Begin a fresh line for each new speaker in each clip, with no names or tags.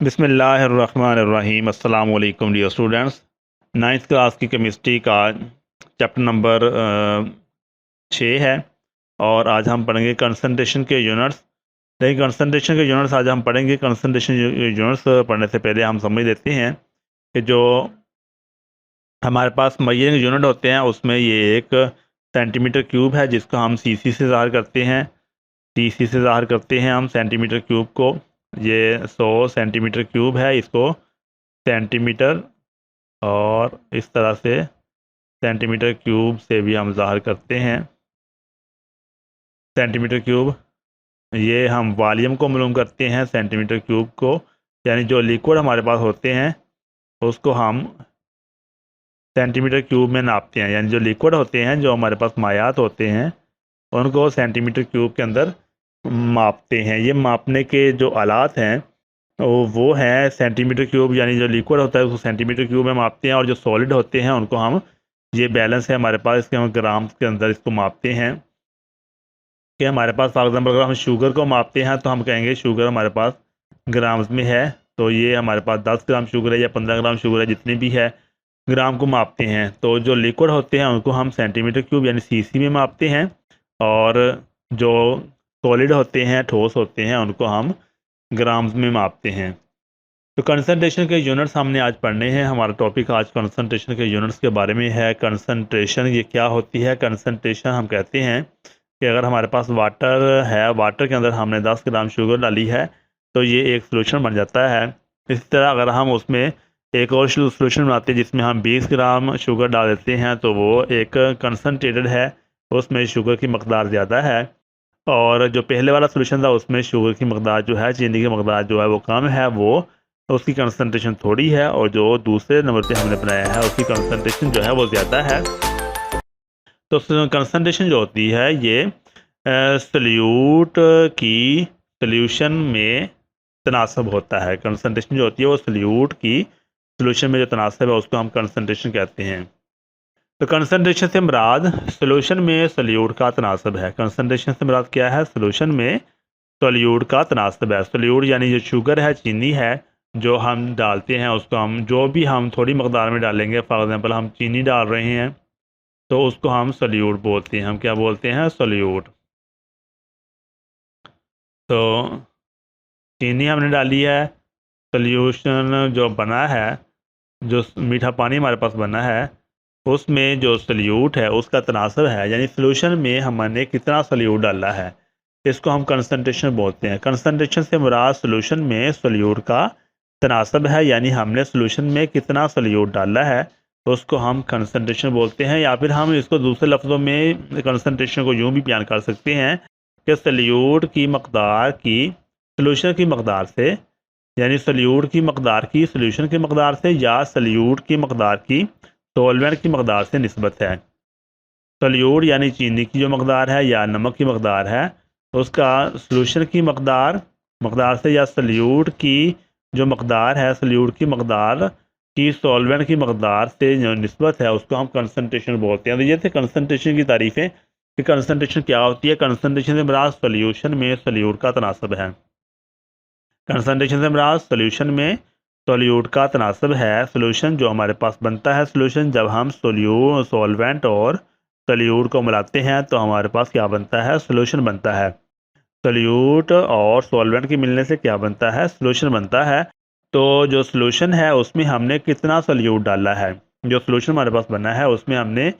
बिस्मिल्लाहिर्रहमानिर्रहीम। अस्सलाम वालेकुम डियर स्टूडेंट्स। 9th क्लास की केमिस्ट्री का चैप्टर नंबर 6 है और आज हम पढ़ेंगे कंसंट्रेशन के यूनिट्स। लेकिन कंसंट्रेशन के यूनिट्स आज हम पढ़ेंगे। कंसंट्रेशन यूनिट्स पढ़ने से पहले हम समझ लेते हैं कि जो हमारे पास मेजरिंग यूनिट होते हैं उसमें ये एक सेंटीमीटर क्यूब है जिसको हम सीसी से ज़ाहिर करते हैं। सीसी से ज़ाहिर करते हैं हम सेंटीमीटर क्यूब को। ये 100 सेंटीमीटर क्यूब है, इसको सेंटीमीटर और इस तरह से सेंटीमीटर क्यूब से भी हम ज़ाहिर करते हैं। सेंटीमीटर क्यूब ये हम वॉल्यूम को मालूम करते हैं सेंटीमीटर क्यूब को, यानी जो लिक्विड हमारे पास होते हैं उसको हम सेंटीमीटर क्यूब में नापते हैं। यानी जो लिक्विड होते हैं, जो हमारे पास मायात होते हैं, उनको सेंटीमीटर क्यूब के अंदर मापते हैं। ये मापने के जो आलात हैं वो हैं सेंटीमीटर क्यूब, यानी जो लिक्विड होता है उसको सेंटीमीटर क्यूब में मापते हैं, और जो सॉलिड होते हैं उनको हम, ये बैलेंस है हमारे पास, इसके हम ग्राम्स के अंदर इसको मापते हैं। कि हमारे पास फॉर एग्जाम्पल अगर हम शुगर को मापते हैं तो हम कहेंगे शुगर हमारे पास ग्राम्स में है, तो ये हमारे पास 10 ग्राम शुगर है या 15 ग्राम शुगर है, जितनी भी है ग्राम को मापते हैं। तो जो लिक्विड होते हैं उनको हम सेंटीमीटर क्यूब यानी सीसी में मापते हैं, और जो सॉलिड होते हैं, ठोस होते हैं, उनको हम ग्राम्स में मापते हैं। तो कंसंट्रेशन के यूनिट्स हमने आज पढ़ने हैं। हमारा टॉपिक आज कंसंट्रेशन के यूनिट्स के बारे में है। कंसंट्रेशन ये क्या होती है? कंसंट्रेशन हम कहते हैं कि अगर हमारे पास वाटर है, वाटर के अंदर हमने 10 ग्राम शुगर डाली है तो ये एक सोल्यूशन बन जाता है। इसी तरह अगर हम उसमें एक और सोल्यूशन बनाते हैं जिसमें हम 20 ग्राम शुगर डाल देते हैं तो वो एक कंसनट्रेटेड है, उसमें शुगर की मकदार ज़्यादा है। और जो पहले वाला सोल्यूशन था उसमें शुगर की मकदार जो है, चीनी की मकदार जो है वो कम है, वो उसकी कंसंट्रेशन थोड़ी है, और जो दूसरे नंबर पे हमने बनाया है उसकी कंसंट्रेशन जो है वो ज़्यादा है। तो कंसंट्रेशन जो होती है ये सल्यूट की सोल्यूशन में तनासब होता है। कंसंट्रेशन जो होती है वो सल्यूट की सोल्यूशन में जो तनासब है उसको हम कंसंट्रेशन कहते हैं। तो कंसंट्रेशन से मुराद सोल्यूशन में सल्यूट का तनासब है। कंसंट्रेशन से मुराद क्या है? सोल्यूशन में सल्यूट का तनासब है। सल्यूट यानी जो शुगर है, चीनी है, जो हम डालते हैं उसको हम, जो भी हम थोड़ी मकदार में डालेंगे, फॉर एग्जांपल हम चीनी डाल रहे हैं तो उसको हम सल्यूट बोलते हैं। हम क्या बोलते हैं? सल्यूट। तो चीनी हमने डाली है, सल्यूशन जो बना है, जो मीठा पानी हमारे पास बना है, उसमें जो सल्यूट है उसका तनासब है, यानी सोल्यूशन में हमने कितना सल्यूट डाला है, इसको हम कंसंट्रेशन बोलते हैं। कंसंट्रेशन से मुराद सोल्यूशन में सल्यूट का तनासब है, यानी हमने सोल्यूशन में कितना सल्यूट डाला है तो उसको हम कंसंट्रेशन बोलते हैं। या फिर हम इसको दूसरे लफ्ज़ों में कंसंट्रेशन को यूँ भी बयान कर सकते हैं कि सल्यूट की मकदार की सोल्यूशन की मकदार से, यानी सल्यूट की मकदार की सोल्यूशन की मकदार से, या सल्यूट की मकदार की सॉल्वेंट की मकदार से निस्बत है। सल्यूट यानी चीनी की जो मकदार है या नमक की मकदार है, उसका सोल्यूशन की मकदार से, या सल्यूट की जो मकदार है, सल्यूट की मकदार की सॉल्वेंट की मकदार से जो निस्बत है, उसको हम कंसंट्रेशन बोलते हैं। तो ये थे कंसंट्रेशन की तारीफ़ें कि कंसंट्रेशन क्या होती है। कंसंट्रेशन से मुराद सल्यूशन में सल्यूट का तनासब है। कंसंट्रेशन से मुराद सॉल्यूशन में सॉल्यूट का तनासब है। सॉल्यूशन जो हमारे पास बनता है, सॉल्यूशन जब हम सॉल्वेंट और सॉल्यूट को मिलाते हैं तो हमारे पास क्या बनता है? सॉल्यूशन बनता है। सॉल्यूट और सॉल्वेंट के मिलने से क्या बनता है? सॉल्यूशन बनता है। तो जो सॉल्यूशन है उसमें हमने कितना सॉल्यूट डाला है, जो सॉल्यूशन हमारे पास बना है उसमें हमने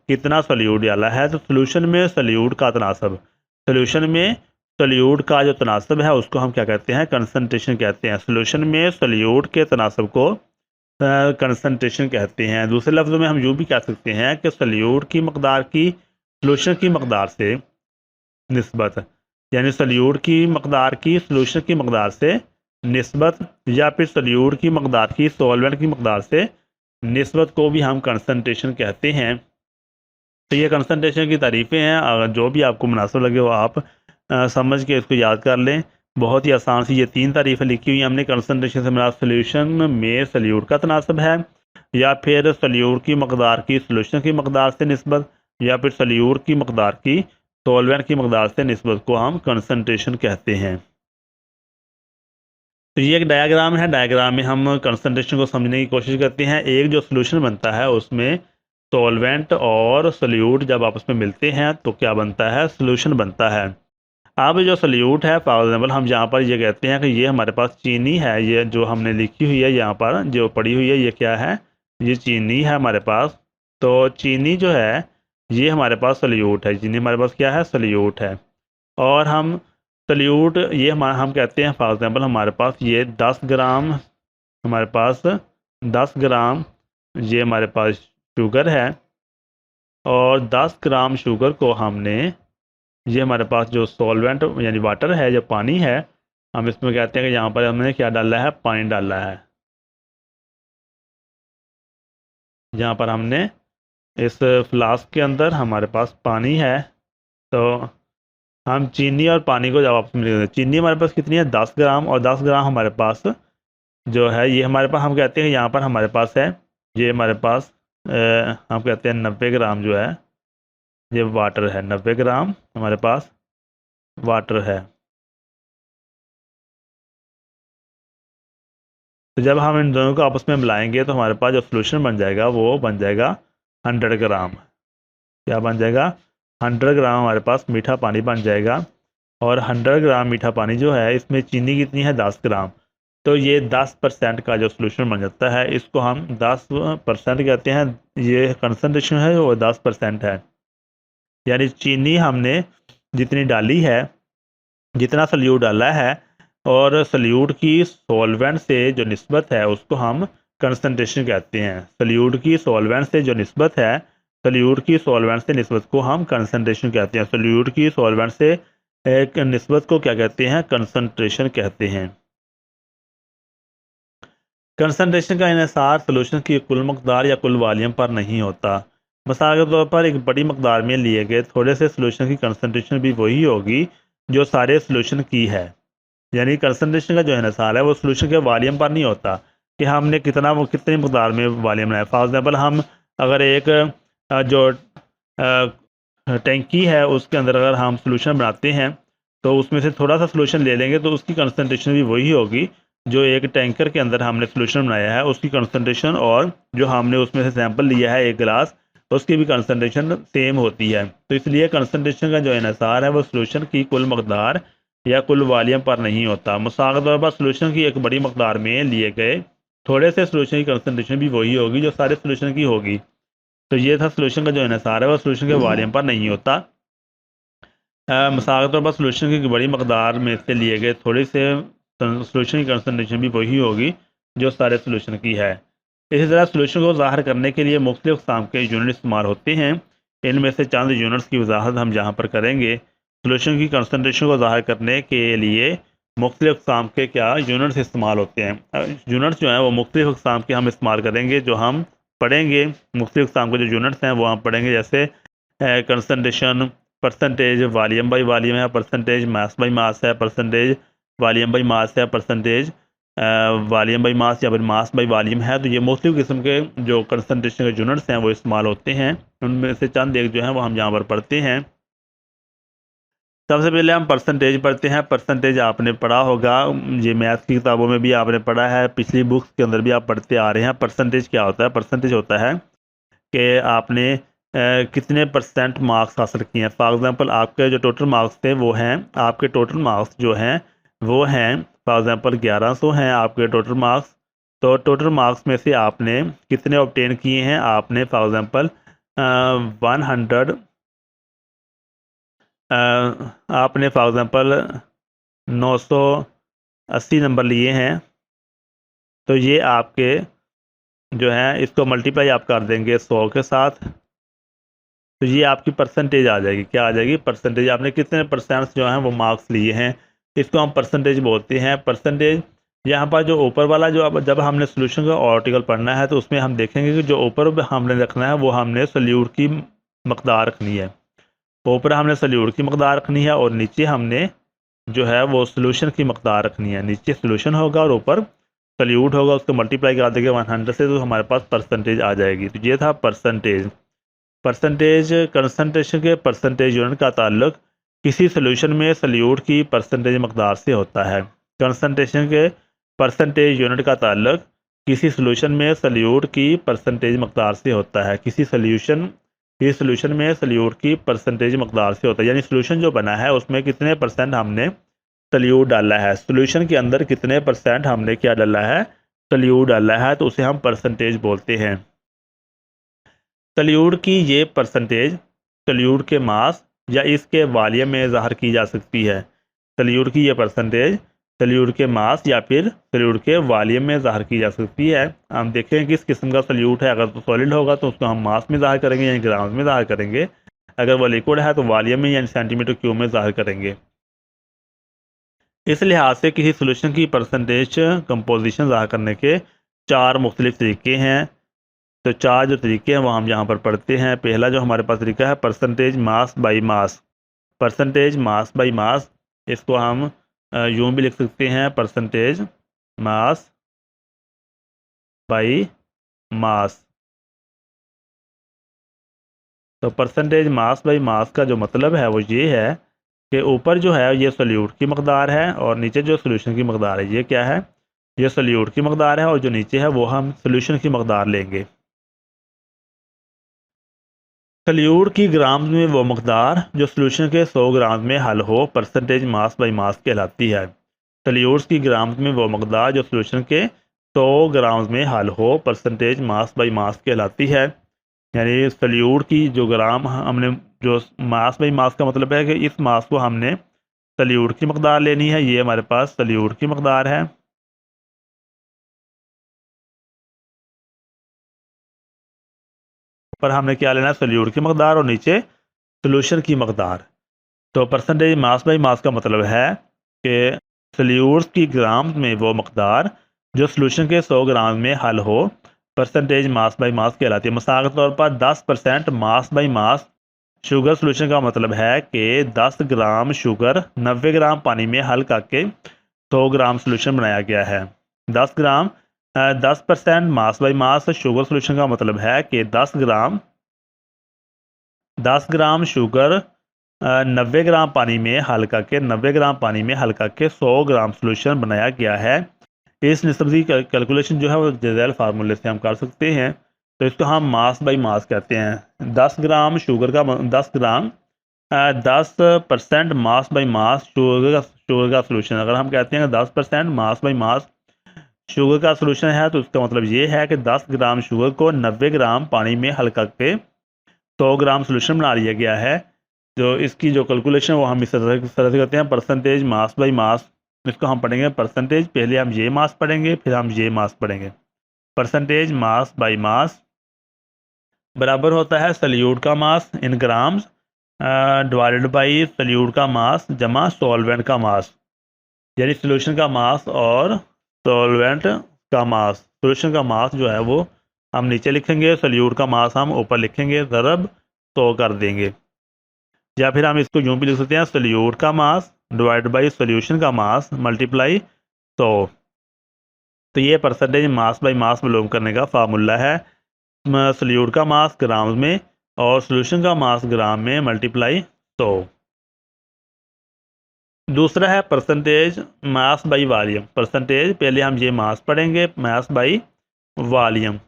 कितना सॉल्यूट डाला है, तो सॉल्यूशन में सॉल्यूट का तनासब, सॉल्यूशन में सॉल्यूट का जो तनासब है उसको हम क्या कहते हैं? कंसंट्रेशन कहते हैं। सॉल्यूशन में सॉल्यूट के तनासब को कंसंट्रेशन कहते हैं। दूसरे लफ्ज़ों में हम यूँ भी कह सकते हैं कि सॉल्यूट की मकदार की सॉल्यूशन की मकदार से निस्बत, यानी सॉल्यूट की मकदार की सॉल्यूशन की मकदार से निस्बत, या फिर सॉल्यूट की मकदार की सॉल्वेंट की मकदार से निस्बत को भी हम कंसंट्रेशन कहते हैं। तो ये कंसंट्रेशन की तारीफ़ें हैं। अगर जो भी आपको मुनासिब लगे वो आप समझ के इसको याद कर लें। बहुत ही आसान सी ये 3 तारीफ़ें लिखी हुई हैं हमने। कंसंट्रेशन से मुराद सोल्यूशन में सल्यूट का तनासब है, या फिर सल्यूट की मकदार की सोल्यूशन की मकदार से निस्बत, या फिर सल्यूट की मकदार की सॉल्वेंट की मकदार से निस्बत को हम कंसंट्रेशन कहते हैं। तो ये एक डायग्राम है। डायग्राम में हम कंसंट्रेशन को समझने की कोशिश करते हैं। एक जो सोल्यूशन बनता है उसमें सॉल्वेंट और सोल्यूट जब आपस में मिलते हैं तो क्या बनता है, सोल्यूशन बनता है। अब जो सोल्यूट है, फॉर एग्जाम्पल हम यहाँ पर ये कहते हैं कि ये हमारे पास चीनी है, ये जो हमने लिखी हुई है यहाँ पर जो पड़ी हुई है ये क्या है, ये चीनी है हमारे पास। तो चीनी जो है ये हमारे पास सोल्यूट है, चीनी हमारे पास क्या है, सोल्यूट है। और हम सोल्यूट ये हम कहते हैं फॉर एग्जाम्पल हमारे पास ये 10 ग्राम, हमारे पास 10 ग्राम ये हमारे पास शुगर है। और 10 ग्राम शुगर को हमने, ये हमारे पास जो सॉल्वेंट यानी वाटर है, जो पानी है, हम इसमें कहते हैं कि यहाँ पर हमने क्या डाला है, पानी डाला है। यहाँ पर हमने इस फ्लास्क के अंदर हमारे पास पानी है। तो हम चीनी और पानी को जब आपस में मिला देते हैं, चीनी हमारे पास कितनी है, 10 ग्राम, और 10 ग्राम हमारे पास जो है ये हमारे पास, हम कहते हैं यहाँ पर हमारे पास है, ये हमारे पास हम कहते हैं 90 ग्राम जो है ये वाटर है, 90 ग्राम हमारे पास वाटर है। तो जब हम इन दोनों को आपस में मिलाएंगे तो हमारे पास जो सोल्यूशन बन जाएगा वो बन जाएगा 100 ग्राम। क्या बन जाएगा, 100 ग्राम हमारे पास मीठा पानी बन जाएगा। और 100 ग्राम मीठा पानी जो है इसमें चीनी कितनी है, 10 ग्राम। तो ये 10% का जो सोल्यूशन बन जाता है, इसको हम 10% कहते हैं। ये कंसनट्रेशन है वो 10% है, यानी चीनी हमने जितनी डाली है, जितना सल्यूट डाला है, और सल्यूट की सॉल्वेंट से जो निस्बत है उसको हम कंसंट्रेशन कहते हैं। सल्यूट की सॉल्वेंट से जो निस्बत है, सल्यूट की सॉल्वेंट से निस्बत को हम कंसंट्रेशन कहते हैं। सल्यूट की सॉल्वेंट से एक निस्बत को क्या कहते हैं, कंसंट्रेशन कहते हैं। कंसंट्रेशन का इन्हिसार सॉल्यूशन की कुल मकदार या कुल वॉल्यूम पर नहीं होता। मिसाल के तौर पर एक बड़ी मकदार में लिए गए थोड़े से सॉल्यूशन की कंसंट्रेशन भी वही होगी जो सारे सॉल्यूशन की है। यानी कंसंट्रेशन का जो इन्हिसार है वो सॉल्यूशन के वॉल्यूम पर नहीं होता कि हमने कितनी मकदार में वॉल्यूम बनाया। फॉर एग्जाम्पल हम अगर एक जो टैंकी है उसके अंदर अगर हम सॉल्यूशन बनाते हैं तो उसमें से थोड़ा सा सॉल्यूशन ले लेंगे तो उसकी कंसंट्रेशन भी वही होगी जो एक टैंकर के अंदर हमने सॉल्यूशन बनाया है उसकी कंसंट्रेशन, और जो हमने उसमें से सैंपल लिया है एक गिलास, उसकी भी कंसंट्रेशन सेम होती है। तो इसलिए कंसंट्रेशन का जो इन्हिसार है वो सॉल्यूशन की कुल मकदार या कुल वॉल्यूम पर नहीं होता। मिसाल के तौर पर सॉल्यूशन की एक बड़ी मकदार में लिए गए थोड़े से सॉल्यूशन की कंसंट्रेशन भी वही होगी जो सारे सॉल्यूशन की होगी। तो ये था सॉल्यूशन का जो इन्हिसार है वो सॉल्यूशन के वॉल्यूम पर नहीं होता। मिसाल के तौर पर सॉल्यूशन की बड़ी मकदार में से लिए गए थोड़े से सॉल्यूशन की कंसंट्रेशन भी वही होगी जो सारे सॉल्यूशन की है। इसी तरह सॉल्यूशन को ज़ाहिर करने के लिए मुख्तलिफ़ क़िस्म के यूनिट इस्तेमाल होते हैं। इनमें से चंद यूनिट्स की वजाहत हम यहाँ पर करेंगे। सॉल्यूशन की कंसंट्रेशन को ज़ाहिर करने के लिए मुख्तलिफ़ क़िस्म के क्या यूनिट्स इस्तेमाल होते हैं। यूनिट्स जो हैं वो मुख्तलिफ़ क़िस्म के हम इस्तेमाल करेंगे, जो हम पढ़ेंगे। मुख्तलिफ़ क़िस्म के जो यूनिट्स हैं वो हम पढ़ेंगे, जैसे concentration, percentage volume by volume है, परसेंटेज मास बाई मास है, परसेंटेज वॉल्यूम बाई मास है, परसेंटेज वॉल्यूम बाई मास या फिर मास बाई वॉल्यूम है। तो ये मुख्तलिफ़ किस्म के जो कंसंट्रेशन के यूनिट्स हैं वो इस्तेमाल होते हैं। उनमें से चंद एक जो हैं वो हम यहाँ पर पढ़ते हैं। सबसे पहले हम परसेंटेज पढ़ते हैं। परसेंटेज आपने पढ़ा होगा, ये मैथ की किताबों में भी आपने पढ़ा है, पिछली बुक्स के अंदर भी आप पढ़ते आ रहे हैं। परसेंटेज क्या होता है, परसेंटेज होता है कि आपने कितने परसेंट मार्क्स हासिल किए हैं। फॉर एग्ज़ाम्पल आपके जो टोटल मार्क्स थे वो हैं, आपके टोटल मार्क्स जो हैं वो हैं फॉर एग्ज़ाम्पल 1100 हैं आपके टोटल मार्क्स। तो टोटल मार्क्स में से आपने कितने ऑब्टेन किए हैं, आपने फॉर एग्ज़ाम्पल 100 आपने फॉर एग्ज़ाम्पल 980 नंबर लिए हैं। तो ये आपके जो है इसको मल्टीप्लाई आप कर देंगे 100 के साथ, तो ये आपकी परसेंटेज आ जाएगी। क्या आ जाएगी, परसेंटेज। आपने कितने परसेंट जो हैं वो मार्क्स लिए हैं, इसको हम परसेंटेज बोलते हैं। परसेंटेज यहाँ पर जो ऊपर वाला जो अब जब हमने सोल्यूशन का आर्टिकल पढ़ना है तो उसमें हम देखेंगे कि जो ऊपर हमने रखना है वो हमने सल्यूट की मकदार रखनी है। ऊपर हमने सल्यूट की मकदार रखनी है और नीचे हमने जो है वो सोल्यूशन की मकदार रखनी है। नीचे सोल्यूशन होगा और ऊपर सल्यूट होगा, उसको मल्टीप्लाई कर देंगे 100 से, तो हमारे पास परसेंटेज आ जाएगी। तो ये था परसेंटेज। परसेंटेज कंसंट्रेशन के परसेंटेज यूनिट का ताल्लुक किसी सोल्यूशन में सल्यूट की परसेंटेज मकदार से होता है। कंसंट्रेशन के परसेंटेज यूनिट का ताल्लुक किसी सोल्यूशन में सल्यूट की परसेंटेज मकदार से होता है। किसी सोल्यूशन में सल्यूट की परसेंटेज मकदार से होता है, यानी सोल्यूशन जो बना है उसमें कितने परसेंट हमने सल्यूट डाला है, सोल्यूशन के अंदर कितने परसेंट हमने क्या डाला है, सल्यूट डाला है, तो उसे हम परसेंटेज बोलते हैं। सल्यूट की ये परसेंटेज सल्यूट के मास या इसके वॉल्यूम में ज़ाहिर की जा सकती है। सल्यूट की ये परसेंटेज सल्यूट के मास या फिर सल्यूट के वॉल्यूम में ज़ाहिर की जा सकती है। हम देखें किस किस्म का सल्यूट है। अगर तो सॉलिड होगा तो उसको हम मास में ज़ाहिर करेंगे यानी ग्राम्स में ज़ाहिर करेंगे। अगर वो लिक्विड है तो वॉल्यूम में यानी सेंटीमीटर क्यूब में ज़ाहिर करेंगे। इस लिहाज से किसी सोल्यूशन की परसेंटेज कंपोजिशन ज़ाहिर करने के 4 मुख्तलिफ तरीके हैं। तो 4 जो तरीके हैं वो हम यहाँ पर पढ़ते हैं। पहला जो हमारे पास तरीका है percentage mass by mass. Percentage mass by mass, इसको हम यूँ भी लिख सकते हैं परसेंटेज मास बाई मास। तो परसेंटेज मास बाई मास का जो मतलब है वो ये है कि ऊपर जो है ये सल्यूट की मकदार है और नीचे जो सोल्यूशन की मकदार है ये क्या है, ये सल्यूट की मकदार है, और जो नीचे है वो हम सोल्यूशन की मकदार लेंगे। सल्यूट की ग्राम्स में वो मकदार जो सोल्यूशन के 100 ग्राम में हल हो परसेंटेज मास बाई मास कहलाती है। सल्यूट्स की ग्राम्स में वो मकदार जो सोल्यूशन के 100 ग्राम में हल हो परसेंटेज मास बाई मास कहलाती है। यानी सल्यूट की जो ग्राम हमने जो मास बाई मास का मतलब है कि इस मास को हमने सल्यूट की मकदार लेनी है। ये हमारे पास सल्यूट की मकदार है। ऊपर हमने क्या लेना है, सल्यूट की मकदार, और नीचे सोल्यूशन की मकदार। तो परसेंटेज मास बाई मास का मतलब है कि सल्यूट्स की ग्राम में वो मकदार जो सोल्यूशन के 100 ग्राम में हल हो परसेंटेज मास बाई मास कहलाती है। मिसाल के तौर पर 10% mass by mass sugar solution का मतलब है कि 10 ग्राम शुगर 90 ग्राम पानी में हल करके 100 ग्राम सोल्यूशन बनाया गया है। 10% mass by mass sugar solution का मतलब है कि 10 ग्राम शुगर 90 ग्राम पानी में हल करके 90 ग्राम पानी में हल करके 100 ग्राम सोल्यूशन बनाया गया है। इस निस्बत की कैलकुलेशन जो है वो जज़ैल फार्मूले से हम कर सकते हैं। तो इसको हम मास बाई मास कहते हैं। 10 ग्राम शुगर का 10% मास बाई मास शुगर का सोल्यूशन। अगर हम कहते हैं 10% मास बाई मास शुगर का सोल्यूशन है तो उसका मतलब ये है कि 10 ग्राम शुगर को 90 ग्राम पानी में हल करके 100 ग्राम सोल्यूशन बना लिया गया है। जो इसकी जो कैलकुलेशन वो हम इस तरह से करते हैं परसेंटेज मास बाई मास। इसको हम पढ़ेंगे परसेंटेज, पहले हम ये मास पढ़ेंगे फिर हम ये मास पढ़ेंगे। परसेंटेज मास बाई मास बराबर होता है सल्यूट का mass in grams divided by solute का मास जमा सॉल्वेंट का मास, यानी सोल्यूशन का मास और सॉल्वेंट का मास। सोल्यूशन का मास जो है वो हम नीचे लिखेंगे, सल्यूट का मास हम ऊपर लिखेंगे, ज़रब 100 कर देंगे। या फिर हम इसको यूँ भी लिख सकते हैं सल्यूट का मास डिवाइड बाई सोल्यूशन का मास मल्टीप्लाई 100। तो ये परसेंटेज मास बाई मास मालूम करने का फार्मूला है। सल्यूट का मास ग्राम में और सोल्यूशन का मास ग्राम में मल्टीप्लाई 100। दूसरा है percentage mass by volume. Percentage पहले हम ये मास पढ़ेंगे, mass by volume.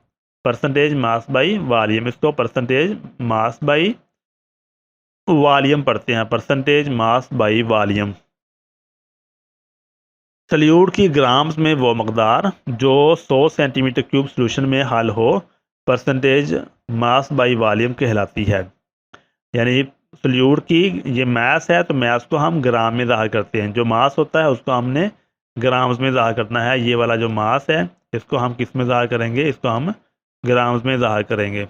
Percentage mass by volume, इसको परसेंटेज मास बाई वॉल्यूम पढ़ते हैं। Percentage mass by volume. Solute की ग्राम्स में वो मकदार जो 100 सेंटीमीटर क्यूब सोल्यूशन में हल हो परसेंटेज मास बाई वॉल्यूम कहलाती है। यानी सल्यूट की ये मास है तो मास को हम ग्राम में ज़ाहिर करते हैं। जो मास होता है उसको हमने ग्राम्स में ज़ाहिर करना है। ये वाला जो मास है इसको हम किस में ज़ाहिर करेंगे, इसको हम ग्राम्स में ज़ाहिर करेंगे।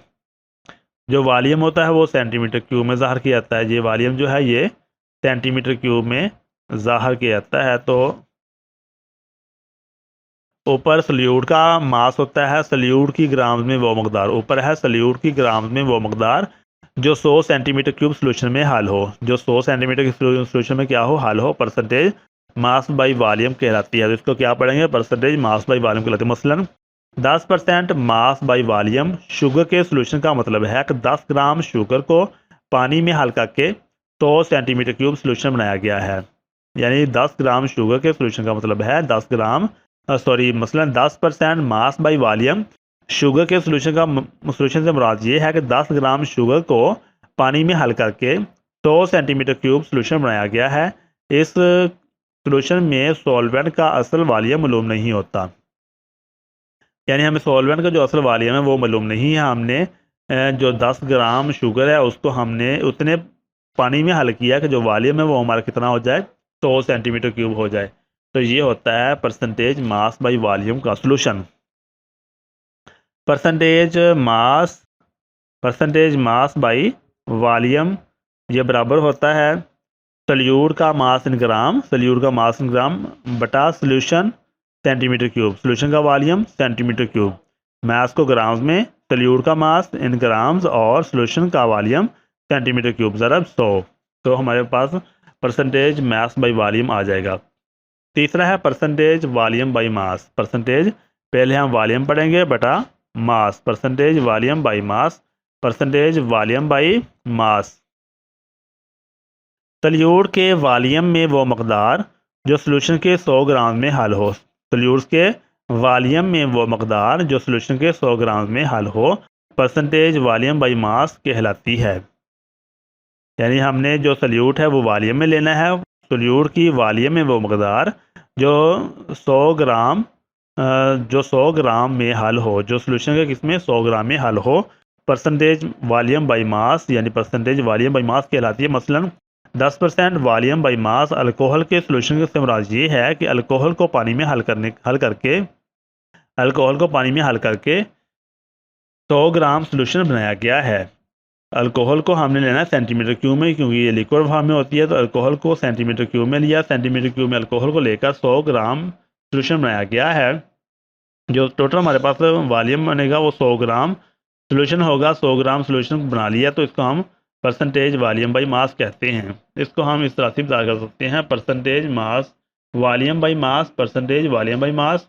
जो वॉल्यूम होता है वो सेंटीमीटर क्यूब में ज़ाहिर किया जाता है। ये वॉल्यूम जो है ये सेंटीमीटर क्यूब में ज़ाहिर किया जाता है। तो ऊपर सल्यूट का मास होता है, सल्यूट की ग्राम्स में वो मकदार ऊपर है, सल्यूट की ग्राम्स में वो मकदार जो 100 सेंटीमीटर क्यूब सोल्यूशन में हल हो, जो 100 सेंटीमीटर की सोल्यूशन में क्या हो, हल हो, परसेंटेज मास बाई वॉल्यूम कहलाती है। तो इसको क्या पढ़ेंगे, परसेंटेज मास बाई वॉल्यूम कहलाती है। मसलन 10% मास बाई वॉल्यूम शुगर के सोल्यूशन का मतलब है कि 10 ग्राम शुगर को पानी में हल करके 100 सेंटीमीटर क्यूब सोल्यूशन बनाया गया है। यानी 10 ग्राम शुगर के सोल्यूशन का मतलब है 10 ग्राम मसलन 10% मास बाई वॉल्यूम शुगर के सोल्यूशन से मुराद ये है कि 10 ग्राम शुगर को पानी में हल करके 100 सेंटीमीटर क्यूब सोल्यूशन बनाया गया है। इस सोल्यूशन में सॉल्वेंट का असल वॉल्यूम मालूम नहीं होता, यानी हमें सॉल्वेंट का जो असल वॉल्यूम है वो मालूम नहीं है। हमने जो 10 ग्राम शुगर है उसको हमने उतने पानी में हल किया कि जो वॉल्यूम है वो हमारा कितना हो जाए, 100 सेंटीमीटर क्यूब हो जाए। तो ये होता है परसेंटेज मास बाई वॉल्यूम का solution. Percentage mass by volume ये बराबर होता है सल्यूट का मास इन ग्राम बटा सोल्यूशन सेंटीमीटर क्यूब, सोल्यूशन का वॉल्यूम सेंटीमीटर क्यूब, मास को ग्राम्स में, सल्यूट का मास इन ग्राम्स और सोल्यूशन का वॉल्यूम सेंटीमीटर क्यूब ज़रब 100। तो हमारे पास परसेंटेज मास बाई वॉल्यूम आ जाएगा। तीसरा है percentage volume by mass. Percentage पहले हम वॉल्यूम पढ़ेंगे बटा mass, percentage volume by mass, percentage volume by mass. Solute के वॉल्यूम में वो मकदार जो सोल्यूशन के 100 ग्राम में हल हो, सल्यूट के वॉल्यूम में वो मकदार जो सोल्यूशन के 100 ग्राम में हल हो, परसेंटेज वॉल्यूम बाई मास कहलाती है। यानी हमने जो सल्यूट है वो वॉल्यूम में लेना है, सल्यूट की वॉल्यूम में वो मकदार जो 100 ग्राम में हल हो, जो सोल्यूशन के किसमें 100 ग्राम में हल हो, परसेंटेज वॉल्यूम बाई मास यानी परसेंटेज वॉल्यूम बाई मास कहलाती है। मसलन 10% वॉल्यूम बाई मास अल्कोहल के सोल्यूशन से मुराद ये है कि अल्कोहल को पानी में हल करके 100 ग्राम सोल्यूशन बनाया गया है। अल्कोहल को हमने लेना है सेंटीमीटर क्यूब में, क्योंकि ये लिक्विड फॉर्म में होती है, तो अल्कोहल को सेंटीमीटर क्यूब में लिया, सेंटीमीटर क्यूब में अल्कोहल को लेकर 100 ग्राम सोल्यूशन बनाया गया है। जो टोटल हमारे पास वॉल्यूम बनेगा वो 100 ग्राम सोल्यूशन होगा। 100 ग्राम सोल्यूशन बना लिया तो इसको हम परसेंटेज वॉल्यूम बाई मास कहते हैं। इसको हम इस तरह से बता कर सकते हैं, percentage mass volume by mass, percentage volume by मास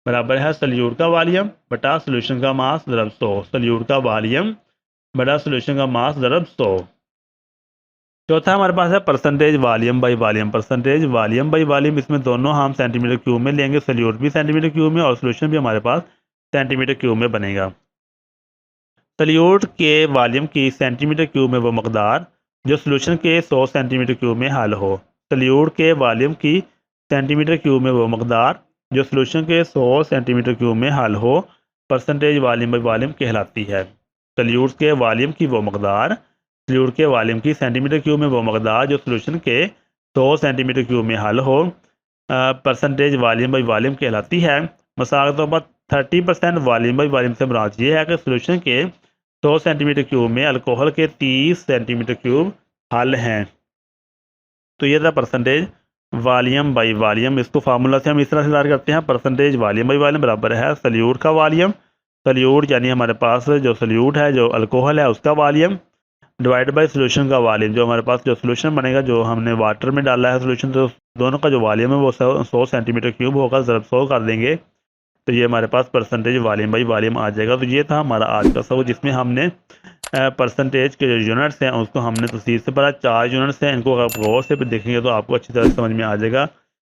बराबर है सल्यूट का वॉल्यूम बटा सोल्यूशन का मास ज़रब 100, सल्यूट का वॉल्यूम बटा सोल्यूशन का मास ज़रब 100। चौथा हमारे पास है percentage volume by volume. Percentage volume by volume, इसमें दोनों हम सेंटीमीटर क्यूब में लेंगे, सल्यूट भी सेंटीमीटर क्यूब में और सोल्यूशन भी हमारे पास सेंटीमीटर क्यूब में बनेगा। सल्यूट के वॉल्यूम की सेंटीमीटर क्यूब में वो मकदार जो सोल्यूशन के 100 सेंटीमीटर क्यूब में हल हो, सल्यूट के वॉल्यूम की सेंटीमीटर क्यूब में वो मकदार जो सोल्यूशन के 100 सेंटीमीटर क्यूब में हल हो, परसेंटेज वॉल्यूम बाई वॉल्यूम कहलाती है। सल्यूट के वॉल्यूम की वो मकदार, सल्यूट के वॉल्यूम की सेंटीमीटर क्यूब में वो मकदार जो सोल्यूशन के 100 सेंटीमीटर क्यूब में हल हो, परसेंटेज वॉल्यूम बाई वॉल्यूम कहलाती है। मिसाल के तौर पर 30% वॉल्यूम बाई वॉल्यूम से मुराद ये है कि सोल्यूशन के 100 सेंटीमीटर क्यूब में अल्कोहल के 30 सेंटीमीटर क्यूब हल हैं। तो ये था परसेंटेज वॉल्यूम बाई वॉल्यूम। इसको फार्मूला से हम इस तरह से तैयार करते हैं, परसेंटेज वॉल्यूम बाई वॉल्यूम बराबर है सल्यूट का वॉल्यूम, सल्यूट यानी हमारे पास जो सल्यूट है जो अल्कोहल है उसका वॉल्यूम डिवाइड बाई सोल्यूशन का वॉल्यूम, जो हमारे पास जो सोल्यूशन बनेगा, जो हमने वाटर में डाला है सोल्यूशन, तो दोनों का जो वॉल्यूम है वो 100 सेंटीमीटर क्यूब होगा, ज़रब 100 कर देंगे तो ये हमारे पास परसेंटेज वॉल्यूम बाई वॉल्यूम आ जाएगा। तो ये था हमारा आज का सबक, जिसमें हमने परसेंटेज के जो यूनिट्स हैं उसको हमने तफसील से पढ़ा। 4 यूनिट्स हैं, इनको आप गौर से देखेंगे तो आपको अच्छी तरह समझ में आ जाएगा।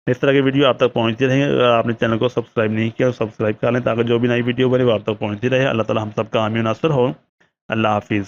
इस तरह की वीडियो आप तक पहुँचती रहेंगे। अगर आपने चैनल को सब्सक्राइब नहीं किया तो सब्सक्राइब कर लें, ताकि जो भी नई वीडियो बने वो आप तक पहुँचती रहे। अल्लाह ताला हम सबका आमीन नासर हो। अल्लाह हाफिज़।